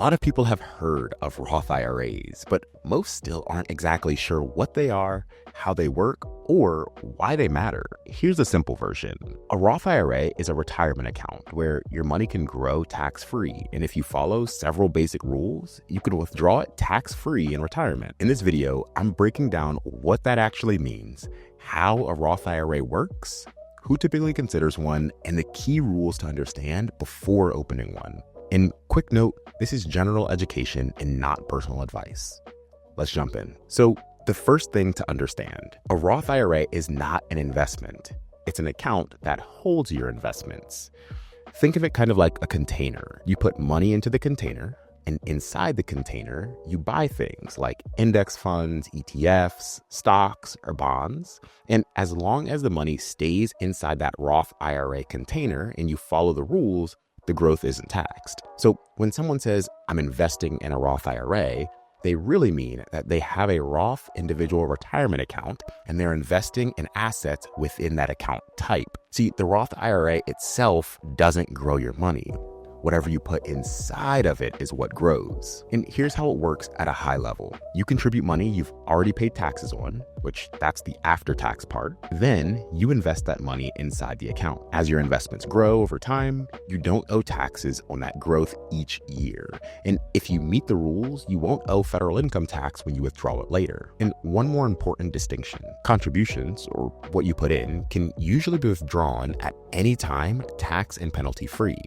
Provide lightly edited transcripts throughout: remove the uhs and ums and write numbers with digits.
lot of people have heard of Roth IRAs, but most still aren't exactly sure what they are, how they work, or why they matter. Here's a simple version. A Roth IRA is a retirement account where your money can grow tax-free, and if you follow several basic rules, you can withdraw it tax-free in retirement. In this video, I'm breaking down what that actually means, how a Roth IRA works, who typically considers one, and the key rules to understand before opening one. And quick note, this is general education and not personal advice. Let's jump in. So the first thing to understand, a Roth IRA is not an investment. It's an account that holds your investments. Think of it kind of like a container. You put money into the container, and inside the container, you buy things like index funds, ETFs, stocks, or bonds. And as long as the money stays inside that Roth IRA container and you follow the rules, the growth isn't taxed. So when someone says, I'm investing in a Roth IRA, they really mean that they have a Roth individual retirement account and they're investing in assets within that account type. See, the Roth IRA itself doesn't grow your money. Whatever you put inside of it is what grows. And here's how it works at a high level. You contribute money you've already paid taxes on, which that's the after-tax part. Then you invest that money inside the account. As your investments grow over time, you don't owe taxes on that growth each year. And if you meet the rules, you won't owe federal income tax when you withdraw it later. And one more important distinction, contributions, or what you put in, can usually be withdrawn at any time, tax and penalty free.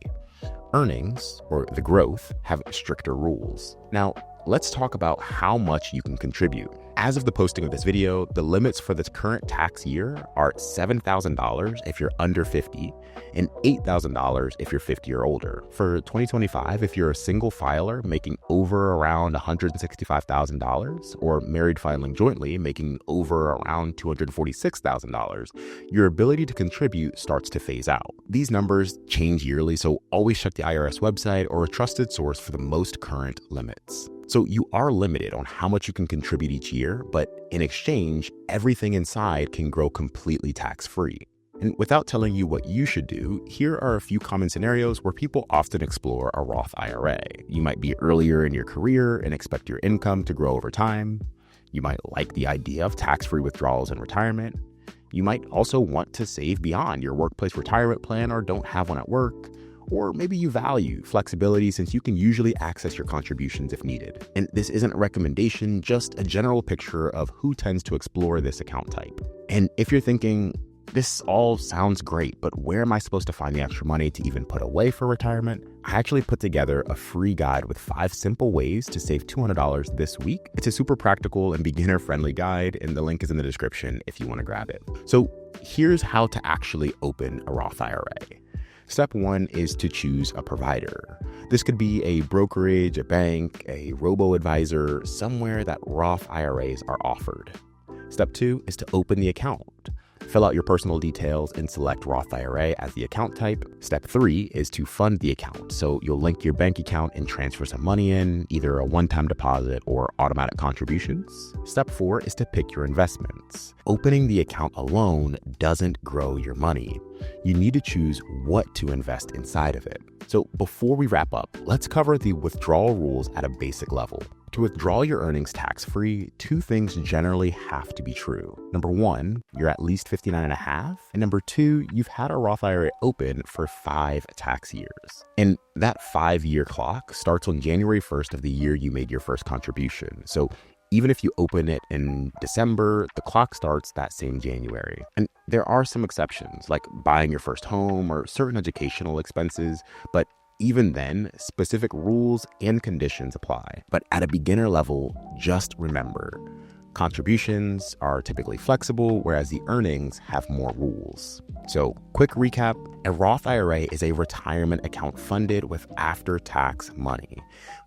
Earnings, or the growth, have stricter rules. Now, let's talk about how much you can contribute. As of the posting of this video, the limits for this current tax year are $7,000 if you're under 50 and $8,000 if you're 50 or older. For 2025, if you're a single filer making over around $165,000 or married filing jointly making over around $246,000, your ability to contribute starts to phase out. These numbers change yearly, so always check the IRS website or a trusted source for the most current limits. So you are limited on how much you can contribute each year, but in exchange, everything inside can grow completely tax-free. And without telling you what you should do, here are a few common scenarios where people often explore a Roth IRA. You might be earlier in your career and expect your income to grow over time. You might like the idea of tax-free withdrawals in retirement. You might also want to save beyond your workplace retirement plan or don't have one at work. Or maybe you value flexibility since you can usually access your contributions if needed. And this isn't a recommendation, just a general picture of who tends to explore this account type. And if you're thinking, this all sounds great, but where am I supposed to find the extra money to even put away for retirement? I actually put together a free guide with 5 simple ways to save $200 this week. It's a super practical and beginner-friendly guide, and the link is in the description if you want to grab it. So here's how to actually open a Roth IRA. Step 1 is to choose a provider. This could be a brokerage, a bank, a robo-advisor, somewhere that Roth IRAs are offered. Step 2 is to open the account. Fill out your personal details and select Roth IRA as the account type. Step 3 is to fund the account. So you'll link your bank account and transfer some money in, either a one-time deposit or automatic contributions. Step 4 is to pick your investments. Opening the account alone doesn't grow your money. You need to choose what to invest inside of it. So before we wrap up, let's cover the withdrawal rules at a basic level. To withdraw your earnings tax-free, 2 things generally have to be true. Number 1, you're at least 59 and a half. And number 2, you've had a Roth IRA open for 5 tax years. And that 5-year clock starts on January 1st of the year you made your first contribution. So even if you open it in December, the clock starts that same January. And there are some exceptions, like buying your first home or certain educational expenses, but even then, specific rules and conditions apply. But at a beginner level, just remember, contributions are typically flexible, whereas the earnings have more rules. So, quick recap, a Roth IRA is a retirement account funded with after-tax money.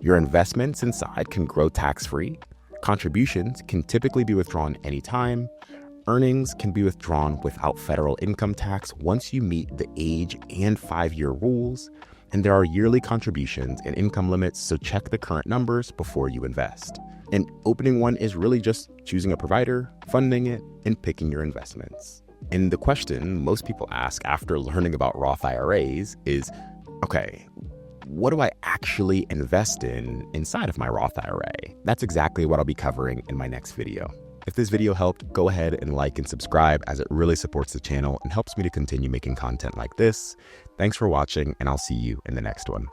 Your investments inside can grow tax-free. Contributions can typically be withdrawn anytime. Earnings can be withdrawn without federal income tax once you meet the age and 5-year rules. And there are yearly contributions and income limits, so check the current numbers before you invest. And opening one is really just choosing a provider, funding it, and picking your investments. And the question most people ask after learning about Roth IRAs is, okay, what do I actually invest in inside of my Roth IRA? That's exactly what I'll be covering in my next video. If this video helped, go ahead and like and subscribe, as it really supports the channel and helps me to continue making content like this. Thanks for watching, and I'll see you in the next one.